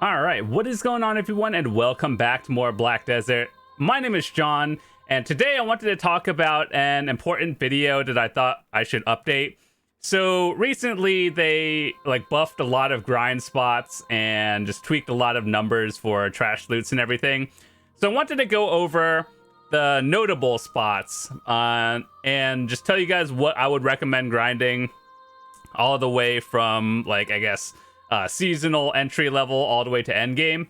All right, what is going on, everyone, and welcome back to more Black Desert. My name is John, and today I wanted to talk about an important video that I thought I should update. So recently, they buffed a lot of grind spots and just tweaked a lot of numbers for trash loots and everything. So I wanted to go over the notable spots and just tell you guys what I would recommend grinding all the way from, seasonal entry level all the way to end game.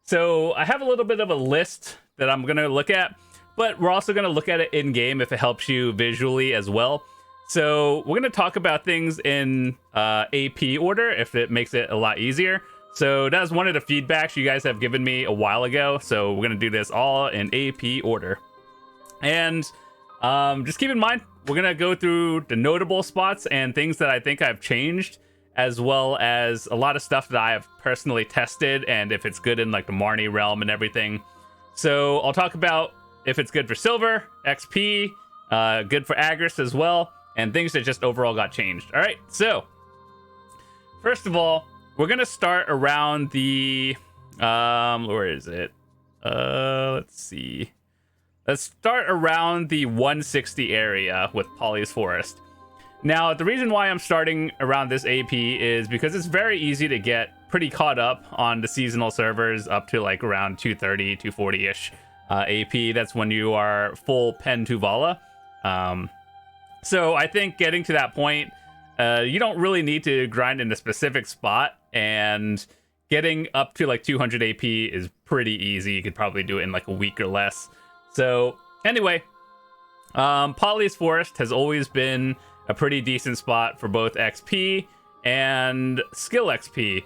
So I have a little bit of a list that I'm going to look at, but we're also going to look at it in game if it helps you visually as well. So we're going to talk about things in AP order if it makes it a lot easier. So that was one of the feedbacks you guys have given me a while ago. So we're going to do this all in AP order. And just keep in mind, we're going to go through the notable spots and things that I think I've changed, as well as a lot of stuff that I have personally tested and if it's good in the Marnie realm and everything. So I'll talk about if it's good for silver, XP, good for Agris as well, and things that just overall got changed. All right, so first of all, we're going to start around the, where is it? Let's see. Let's start around the 160 area with Polly's Forest. Now, the reason why I'm starting around this AP is because it's very easy to get pretty caught up on the seasonal servers up to around 230, 240-ish AP. That's when you are full Pen Tuvala. So I think getting to that point, you don't really need to grind in a specific spot, and getting up to 200 AP is pretty easy. You could probably do it in a week or less. So anyway, Polly's Forest has always been a pretty decent spot for both XP and skill XP.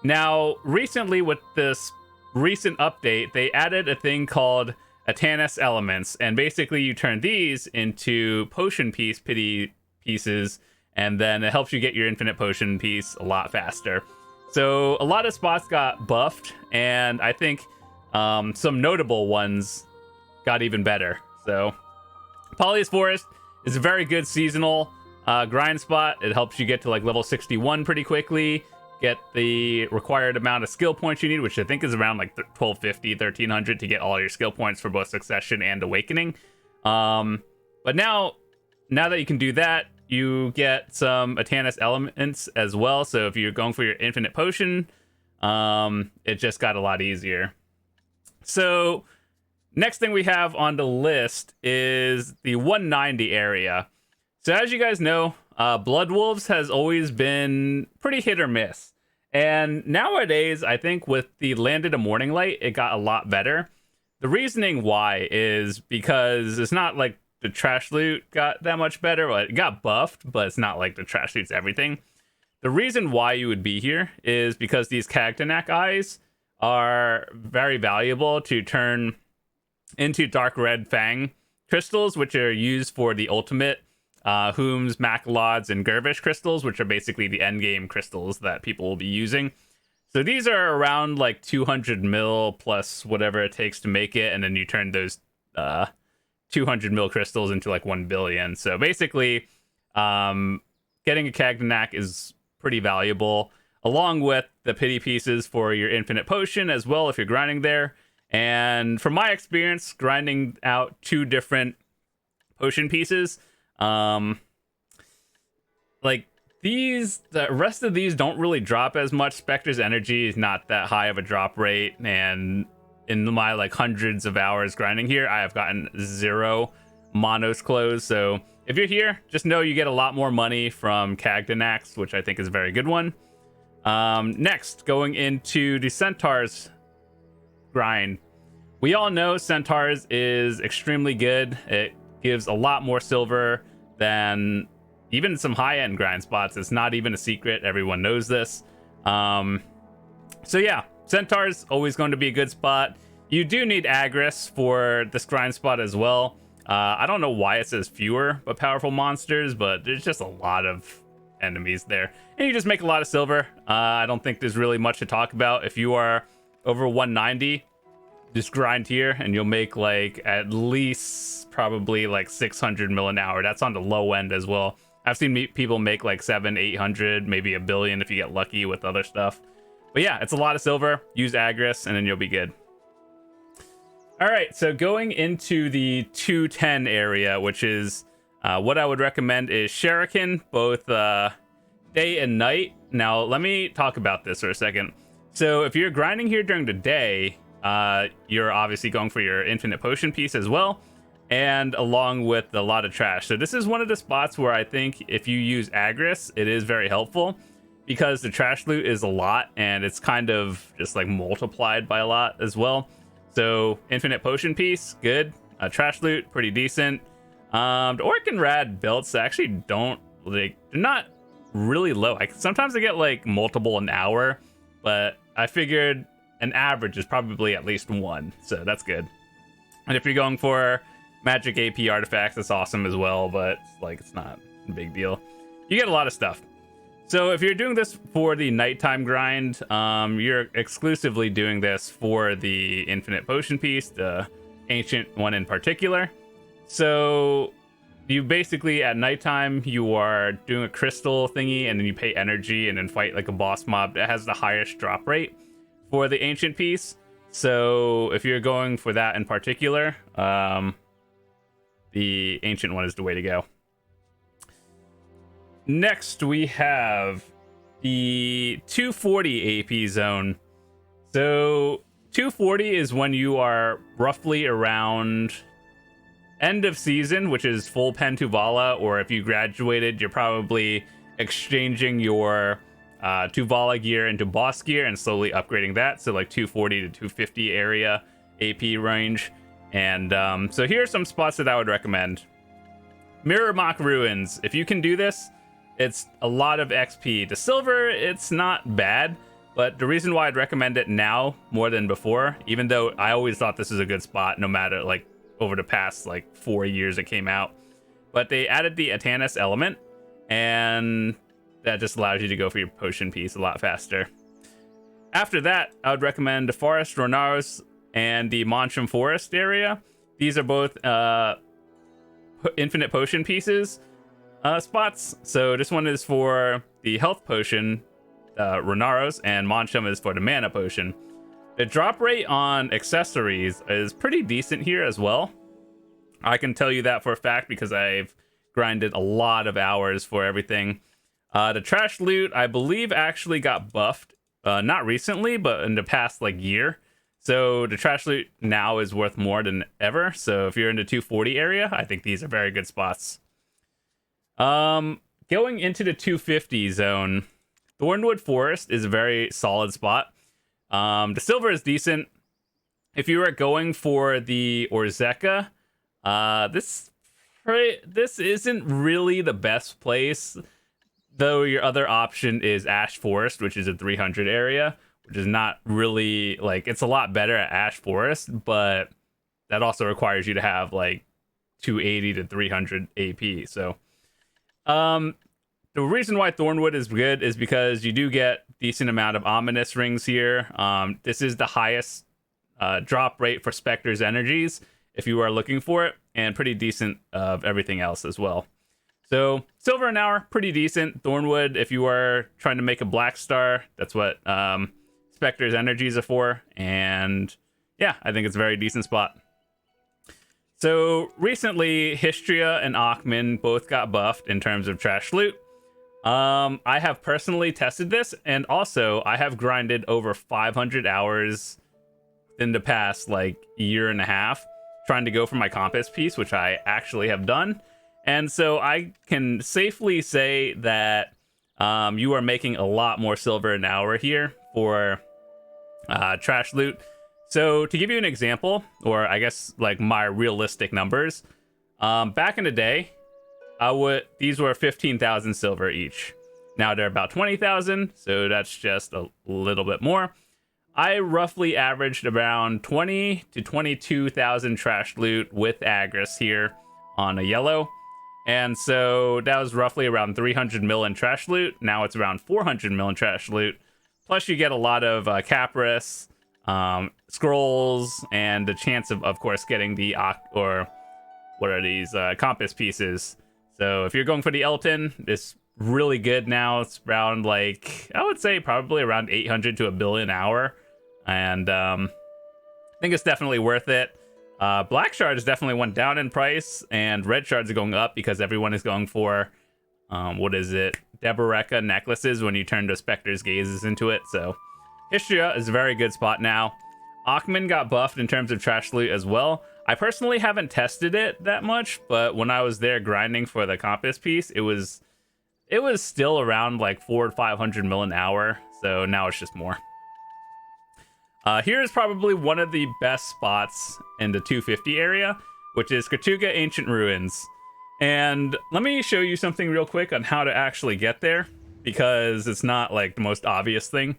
Now, recently with this recent update, they added a thing called Atanas Elements, and basically you turn these into potion pity pieces, and then it helps you get your infinite potion piece a lot faster. So a lot of spots got buffed, and I think some notable ones got even better. So Polly's Forest is a very good seasonal grind spot. It helps you get to level 61 pretty quickly, get the required amount of skill points you need, which I think is around 1250, 1300 to get all your skill points for both Succession and Awakening. But now that you can do that, you get some Atanas Elements as well. So if you're going for your infinite potion, it just got a lot easier. So next thing we have on the list is the 190 area. So as you guys know, Blood Wolves has always been pretty hit or miss. And nowadays, I think with the Landed a Morning Light, it got a lot better. The reasoning why is because it's not the trash loot got that much better. Well, it got buffed, but it's not the trash loot's everything. The reason why you would be here is because these Kagdanak eyes are very valuable to turn into Dark Red Fang crystals, which are used for the ultimate Hooms, Macalods, and Gervish crystals, which are basically the endgame crystals that people will be using. So these are around 200 mil plus whatever it takes to make it, and then you turn those 200 mil crystals into 1 billion. So basically, getting a Kagdanak is pretty valuable, along with the pity pieces for your infinite potion as well if you're grinding there. And from my experience, grinding out 2 different potion pieces, the rest of these don't really drop as much. Spectre's energy is not that high of a drop rate, and in my hundreds of hours grinding here, I have gotten 0 monos closed. So if you're here, just know you get a lot more money from Kagdanaks, which I think is a very good one. Next, going into the Centaurs grind. We all know Centaurs is extremely good. It gives a lot more silver than even some high-end grind spots. It's not even a secret. Everyone knows this. So yeah, Centaur's always going to be a good spot. You do need Agris for this grind spot as well. I don't know why it says fewer but powerful monsters, but there's just a lot of enemies there. And you just make a lot of silver. I don't think there's really much to talk about. If you are over 190, just grind here and you'll make at least probably 600 mil an hour. That's on the low end as well. I've seen people make 700, 800, maybe a billion if you get lucky with other stuff. But yeah, it's a lot of silver. Use Agris, and then you'll be good. All right, so going into the 210 area, which is what I would recommend is Shuriken, both day and night. Now, let me talk about this for a second. So if you're grinding here during the day, you're obviously going for your infinite potion piece as well, and along with a lot of trash. So this is one of the spots where I think if you use Agris, it is very helpful, because the trash loot is a lot, and it's kind of just like multiplied by a lot as well. So infinite potion piece, good. Trash loot, pretty decent. The Orc and Rad belts actually don't, like, they're not really low. Sometimes I get like multiple an hour, but I figured an average is probably at least one, so that's good. And if you're going for magic AP artifacts, that's awesome as well, but it's not a big deal. You get a lot of stuff. So if you're doing this for the nighttime grind, you're exclusively doing this for the infinite potion piece, the ancient one in particular. So you basically, at nighttime, you are doing a crystal thingy, and then you pay energy and then fight like a boss mob that has the highest drop rate for the ancient piece. So if you're going for that in particular, the ancient one is the way to go. Next, we have the 240 AP zone. So 240 is when you are roughly around end of season, which is full Pen Tuvala, or if you graduated, you're probably exchanging your Tuvala gear into boss gear and slowly upgrading that. So like 240 to 250 area AP range. And so here are some spots that I would recommend. Mirror Mock Ruins. If you can do this, it's a lot of XP. The silver, it's not bad, but the reason why I'd recommend it now more than before, even though I always thought this is a good spot, no matter like over the past like 4 years it came out, but they added the Atanas element, and that just allows you to go for your potion piece a lot faster. After that, I would recommend the Forest Ronaros and the Monstrum Forest area. These are both infinite potion pieces spots. So this one is for the health potion, Ronaros, and Monstrum is for the mana potion. The drop rate on accessories is pretty decent here as well. I can tell you that for a fact because I've grinded a lot of hours for everything. The trash loot, I believe, actually got buffed. Not recently, but in the past like year. So the trash loot now is worth more than ever. So if you're in the 240 area, I think these are very good spots. Going into the 250 zone, Thornwood Forest is a very solid spot. The silver is decent. If you are going for the Orzeka, this isn't really the best place, though your other option is Ash Forest, which is a 300 area, which is not really, like, it's a lot better at Ash Forest, but that also requires you to have like 280 to 300 AP. So the reason why Thornwood is good is because you do get decent amount of ominous rings here. This is the highest drop rate for Spectre's energies if you are looking for it, and pretty decent of everything else as well. So silver an hour, pretty decent. Thornwood, if you are trying to make a black star, that's what Spectre's energies are for. And yeah, I think it's a very decent spot. So recently, Histria and Akhman both got buffed in terms of trash loot. I have personally tested this, and also I have grinded over 500 hours in the past like year and a half trying to go for my compass piece, which I actually have done. And so I can safely say that you are making a lot more silver an hour here for trash loot. So to give you an example, or I guess like my realistic numbers, back in the day, these were 15,000 silver each. Now they're about 20,000, so that's just a little bit more. I roughly averaged around 20 to 22,000 trash loot with Agris here on a yellow. And so that was roughly around 300 mil in trash loot. Now it's around 400 mil in trash loot. Plus you get a lot of Capris, scrolls, and the chance of course, getting the compass pieces. So if you're going for the Elton, this really good now. It's around, like, I would say probably around 800 to a billion an hour. And I think it's definitely worth it. Black shards definitely went down in price, and red shards are going up because everyone is going for, what is it? Deboreka necklaces when you turn the Spectre's Gazes into it. So Istria is a very good spot now. Akhman got buffed in terms of trash loot as well. I personally haven't tested it that much, but when I was there grinding for the compass piece, it was still around like 400 to 500 mil an hour. So now it's just more. Here is probably one of the best spots in the 250 area, which is Katuga Ancient Ruins. And let me show you something real quick on how to actually get there, because it's not like the most obvious thing.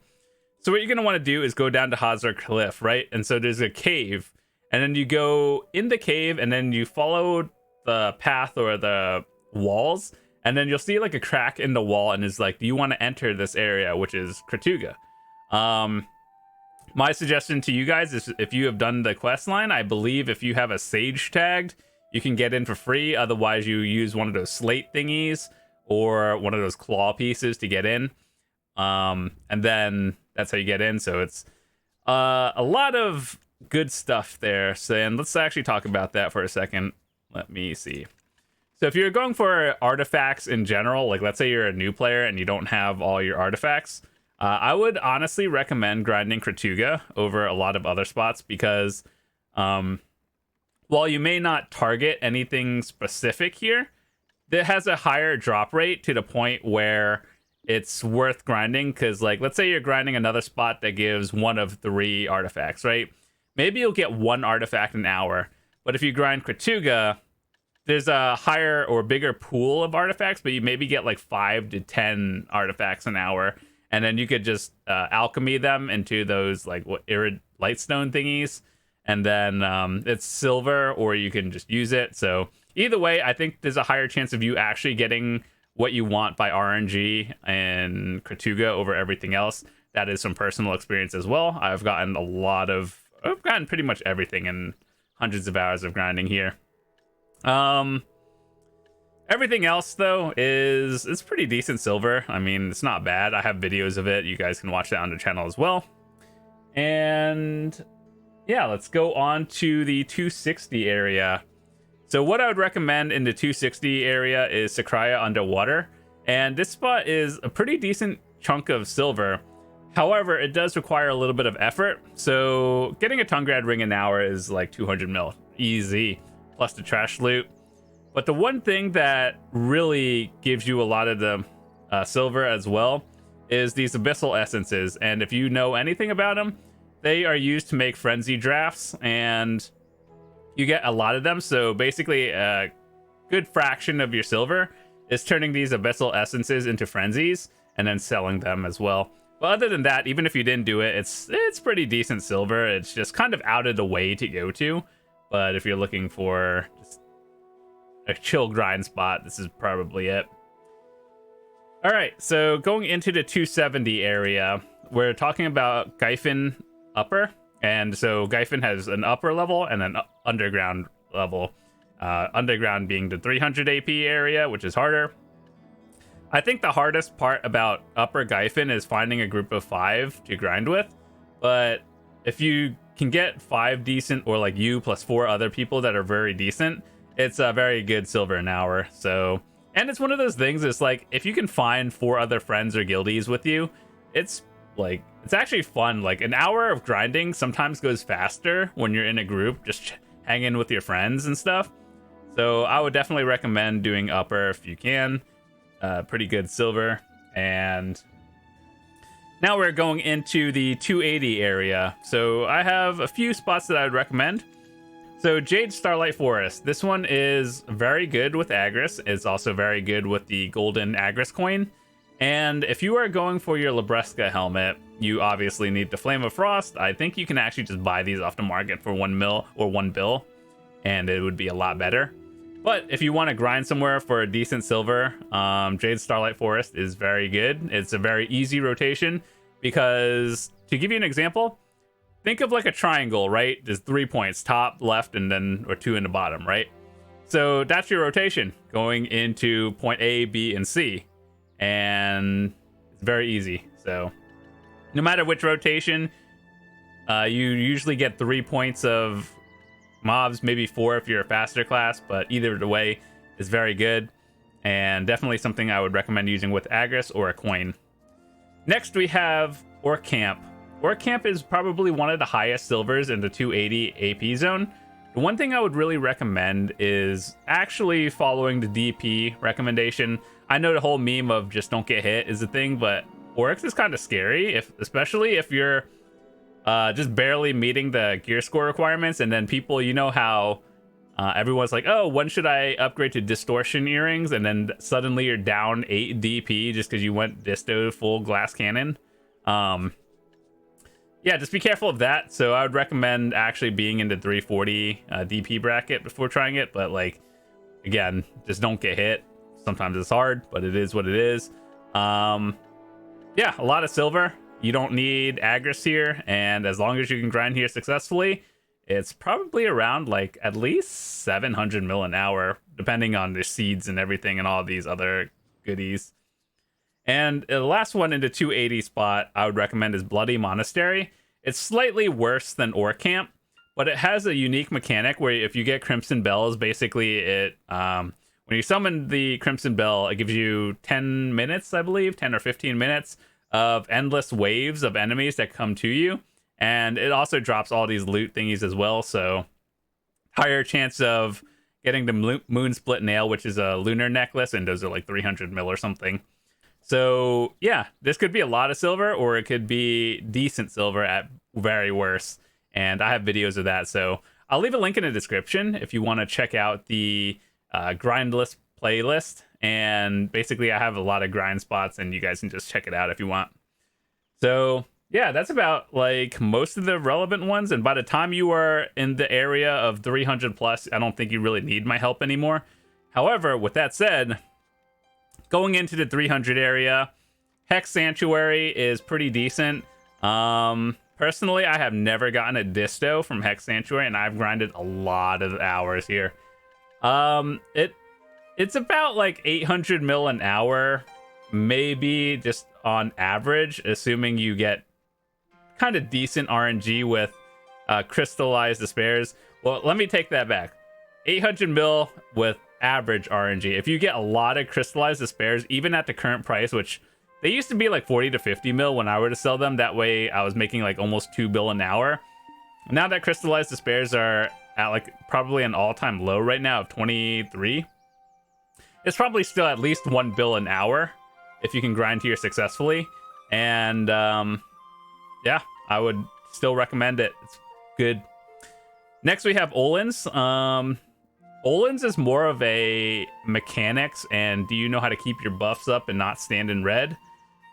So what you're going to want to do is go down to Hazar Cliff, right? And so there's a cave, and then you go in the cave, and then you follow the path or the walls, and then you'll see like a crack in the wall, and it's like, do you want to enter this area, which is Katuga? My suggestion to you guys is, if you have done the quest line, I believe if you have a sage tagged, you can get in for free. Otherwise, you use one of those slate thingies or one of those claw pieces to get in. And then that's how you get in. So it's a lot of good stuff there. So, and let's actually talk about that for a second. Let me see. So if you're going for artifacts in general, like let's say you're a new player and you don't have all your artifacts, I would honestly recommend grinding Katuga over a lot of other spots, because while you may not target anything specific here, it has a higher drop rate to the point where it's worth grinding. Because, like, let's say you're grinding another spot that gives 1 of 3 artifacts, right? Maybe you'll get 1 artifact an hour, but if you grind Katuga, there's a higher or bigger pool of artifacts, but you maybe get like 5 to 10 artifacts an hour. And then you could just alchemy them into those like irid lightstone thingies, and then it's silver, or you can just use it. So either way, I think there's a higher chance of you actually getting what you want by RNG and Katuga over everything else. That is some personal experience as well. I've gotten pretty much everything in hundreds of hours of grinding here. Everything else, though, it's pretty decent silver. I mean, it's not bad. I have videos of it. You guys can watch that on the channel as well. And yeah, let's go on to the 260 area. So what I would recommend in the 260 area is Sakraya Underwater. And this spot is a pretty decent chunk of silver. However, it does require a little bit of effort. So getting a Tungrad ring an hour is like 200 mil. Easy. Plus the trash loot. But the one thing that really gives you a lot of the silver as well is these abyssal essences. And if you know anything about them, they are used to make frenzy drafts, and you get a lot of them. So basically a good fraction of your silver is turning these abyssal essences into frenzies and then selling them as well. But other than that, even if you didn't do it, it's pretty decent silver. It's just kind of out of the way to go to. But if you're looking for just a chill grind spot, this is probably it. All right, so going into the 270 area, we're talking about Gyfin Upper. And so Gyfin has an upper level and an underground level. Underground being the 300 AP area, which is harder. I think the hardest part about Upper Gyfin is finding a group of 5 to grind with. But if you can get 5 decent, or like you plus 4 other people that are very decent, it's a very good silver an hour. So, and it's one of those things, it's like, if you can find 4 other friends or guildies with you, it's like, it's actually fun. Like, an hour of grinding sometimes goes faster when you're in a group, just hanging with your friends and stuff. So I would definitely recommend doing Upper if you can. Pretty good silver. And now we're going into the 280 area. So I have a few spots that I would recommend. So Jade Starlight Forest. This one is very good with Agris. It's also very good with the golden Agris coin. And if you are going for your Labreska helmet, you obviously need the Flame of Frost. I think you can actually just buy these off the market for 1 mil or 1 bill, and it would be a lot better. But if you want to grind somewhere for a decent silver, Jade Starlight Forest is very good. It's a very easy rotation, because to give you an example, think of like a triangle, right? There's 3 points, top, left, and then, or 2 in the bottom, right? So that's your rotation, going into point A, B, and C. and it's very easy. So no matter which rotation, you usually get 3 points of mobs, maybe 4 if you're a faster class, but either way is very good, and definitely something I would recommend using with Agris or a coin. Next we have Orc Camp. Orc Camp is probably one of the highest silvers in the 280 AP zone. The one thing I would really recommend is actually following the DP recommendation. I know the whole meme of just don't get hit is a thing, but Orcs is kind of scary, especially if you're just barely meeting the gear score requirements, and then people, you know how everyone's like, oh, when should I upgrade to distortion earrings? And then suddenly you're down 8 DP just because you went disto full glass cannon. Yeah, just be careful of that. So I would recommend actually being in the 340 DP bracket before trying it. But like, again, just don't get hit. Sometimes it's hard, but it is what it is. Yeah, a lot of silver. You don't need Agris here, and as long as you can grind here successfully, it's probably around like at least 700 mil an hour, depending on the seeds and everything and all these other goodies. And the last one in the 280 spot I would recommend is Bloody Monastery. It's slightly worse than Orc Camp, but it has a unique mechanic where if you get Crimson Bells, basically it when you summon the Crimson Bell, it gives you 10 minutes, I believe, 10 or 15 minutes of endless waves of enemies that come to you. And it also drops all these loot thingies as well, so higher chance of getting the Moon Split Nail, which is a lunar necklace, and those are like 300 mil or something. So yeah, this could be a lot of silver, or it could be decent silver at very worst. And I have videos of that, so I'll leave a link in the description if you want to check out the grind list playlist. And basically I have a lot of grind spots, and you guys can just check it out if you want. So yeah, that's about like most of the relevant ones. And by the time you are in the area of 300 plus, I don't think you really need my help anymore. However, with that said, going into the 300 area, Hex Sanctuary is pretty decent. Personally, I have never gotten a disto from Hex Sanctuary, and I've grinded a lot of hours here. It's about like 800 mil an hour, maybe, just on average, assuming you get kind of decent RNG with crystallized despairs. Well, let me take that back. 800 mil with average RNG. If you get a lot of crystallized despairs, even at the current price, which they used to be like 40 to 50 mil when I were to sell them, that way I was making like almost 2 bill an hour. Now that crystallized despairs are at like probably an all-time low right now of 23, it's probably still at least 1 bill an hour if you can grind here successfully. And yeah, I would still recommend it. It's good. Next we have Olins. Olins is more of a mechanics and do you know how to keep your buffs up and not stand in red.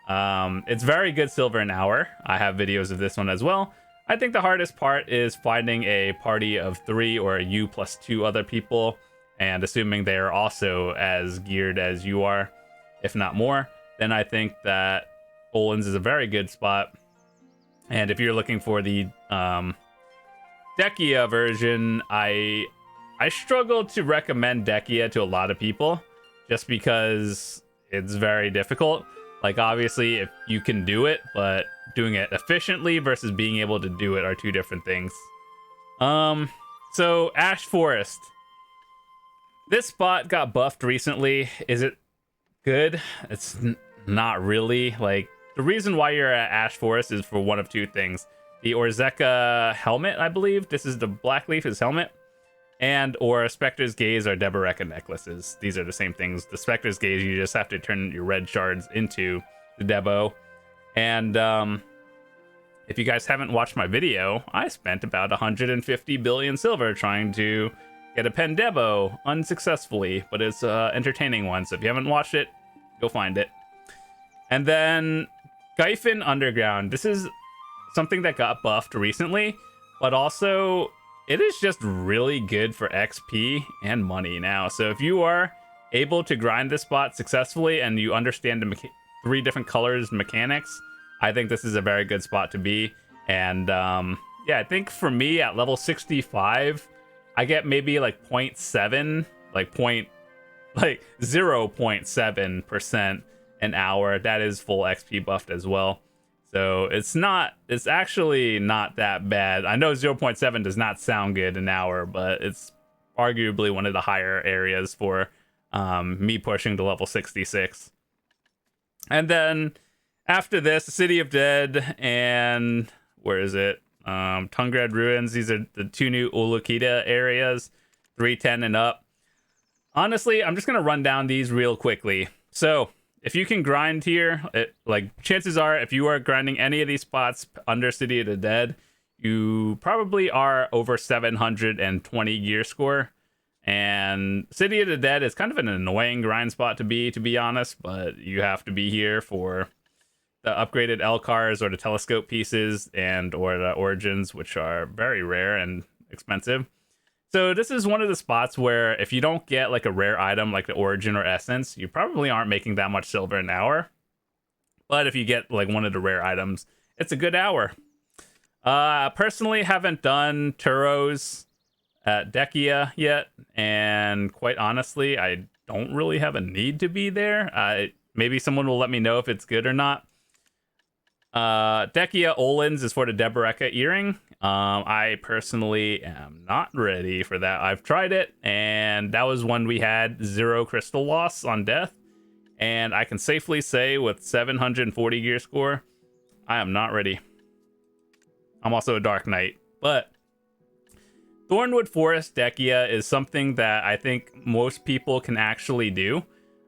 It's very good silver an hour. I have videos of this one as well. I think the hardest part is finding a party of 3 or you plus 2 other people, and assuming they are also as geared as you are, if not more. Then I think that Olins is a very good spot. And if you're looking for the Dekia version, I struggle to recommend Dekia to a lot of people just because it's very difficult. Like, obviously, if you can do it, but doing it efficiently versus being able to do it are two different things. So Ash Forest. This spot got buffed recently. Is it good? It's not really. Like, the reason why you're at Ash Forest is for one of two things. The Orzeka helmet, I believe. This is the Blackleaf's helmet. And or Spectre's Gaze or Deboreka necklaces. These are the same things. The Spectre's Gaze, you just have to turn your red shards into the Debo. And if you guys haven't watched my video, I spent about 150 billion silver trying to get a pen Debo unsuccessfully, but it's an entertaining one. So if you haven't watched it, go find it. And then Gyfin Underground. This is something that got buffed recently, but also it is just really good for XP and money now. So if you are able to grind this spot successfully and you understand the 3 different colors mechanics, I think this is a very good spot to be. And yeah, I think for me at level 65, I get maybe like 0.7, like 0.7% an hour. That is full XP buffed as well. So it's actually not that bad. I know 0.7 does not sound good an hour, but it's arguably one of the higher areas for me pushing to level 66. And then after this, City of Dead and where is it? Tungrad Ruins. These are the two new Ulukita areas, 310 and up. Honestly, I'm just gonna run down these real quickly. So if you can grind here, chances are if you are grinding any of these spots under City of the Dead, you probably are over 720 gear score. And City of the Dead is kind of an annoying grind spot to be honest, but you have to be here for the upgraded L-cars or the telescope pieces or the origins, which are very rare and expensive. So this is one of the spots where if you don't get like a rare item like the origin or essence, you probably aren't making that much silver an hour. But if you get like one of the rare items, it's a good hour. Personally haven't done Turos at Dekia yet, and quite honestly, I don't really have a need to be there. Maybe someone will let me know if it's good or not. Dekia Olins is for the Deboreka earring. I personally am not ready for that. I've tried it, and that was when we had 0 crystal loss on death. And I can safely say with 740 gear score, I am not ready. I'm also a Dark Knight, but Thornwood Forest Dekia is something that I think most people can actually do.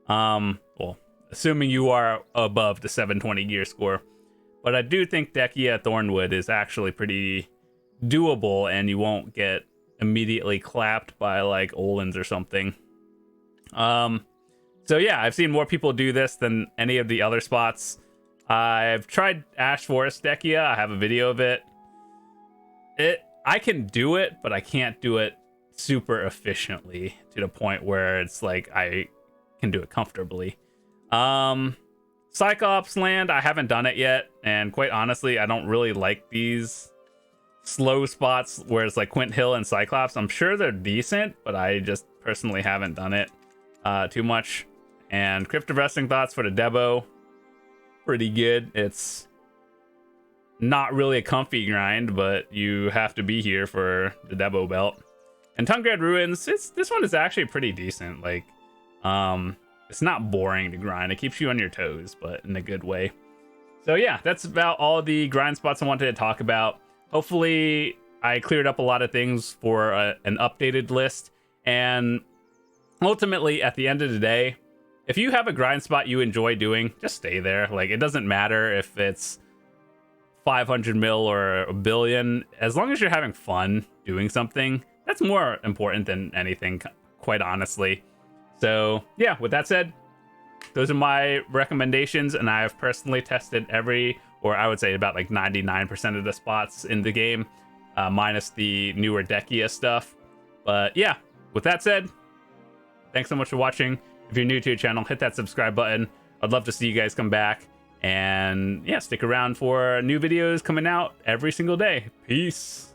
Well, assuming you are above the 720 gear score. But I do think Dekia Thornwood is actually pretty doable, and you won't get immediately clapped by like Olins or something. So yeah, I've seen more people do this than any of the other spots. I've tried Ash Forest Dekia. I have a video of it. I can do it, but I can't do it super efficiently to the point where it's like I can do it comfortably. Cyclops Land, I haven't done it yet, and quite honestly, I don't really like these slow spots where it's like Quint Hill and Cyclops. I'm sure they're decent, but I just personally haven't done it too much. And Cryptic Wrestling Thoughts for the Debo, pretty good. It's not really a comfy grind, but you have to be here for the Debo belt. And Tungrad Ruins, this one is actually pretty decent. Like, it's not boring to grind. It keeps you on your toes, but in a good way. So yeah, that's about all the grind spots I wanted to talk about. Hopefully, I cleared up a lot of things for an updated list. And ultimately, at the end of the day, if you have a grind spot you enjoy doing, just stay there. Like, it doesn't matter if it's 500 mil or a billion. As long as you're having fun doing something, that's more important than anything, quite honestly. So yeah, with that said, those are my recommendations, and I've personally tested or I would say about like 99% of the spots in the game, minus the newer Dekia stuff. But yeah, with that said, thanks so much for watching. If you're new to the channel, hit that subscribe button. I'd love to see you guys come back. And yeah, stick around for new videos coming out every single day. Peace.